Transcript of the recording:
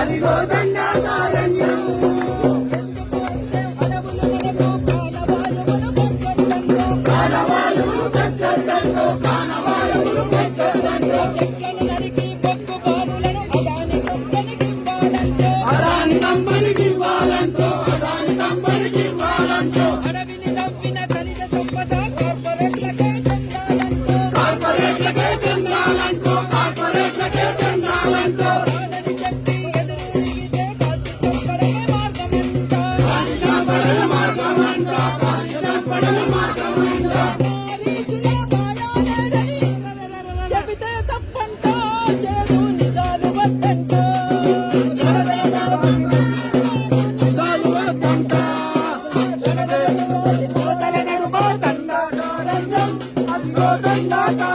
అదిగో దండాకారణ్యం. ప్రాణవాయువులు పెంచొద్దంటూ, ప్రాణవాయువులు పెంచొద్దంటూ, చెట్లను నరికి బొగ్గు బావులను అదాని కంపెనీకి ఇవ్వాలంటూ, అదాని కంపెనీకి ఇవ్వాలంటూ, అదాని కంపెనీకి ఇవ్వాలంటూ, అడవిని నవ్విన ఖనిజ సంపద కార్పొరేట్లకే చెందాలంటూ, కార్పొరేట్లకే చెందాలంటూ, కార్పొరేట్లకే చెందాలంటూ, కాదని చెప్పి ఎదురు తిరిగితే కాల్చి చంపడమే మార్గమంట. కాల్చి చంపడమే మార్గమంట, కాల్చి చంపడమే మార్గమంట. రీచుల మాయాలేడని చెబితే తప్పంట, చేదు నిజాలు వద్దంట. నిజాలు వద్దంట. కోటల నడుమ దండాకారణ్యం, అదిగో దండాకారణ్యం.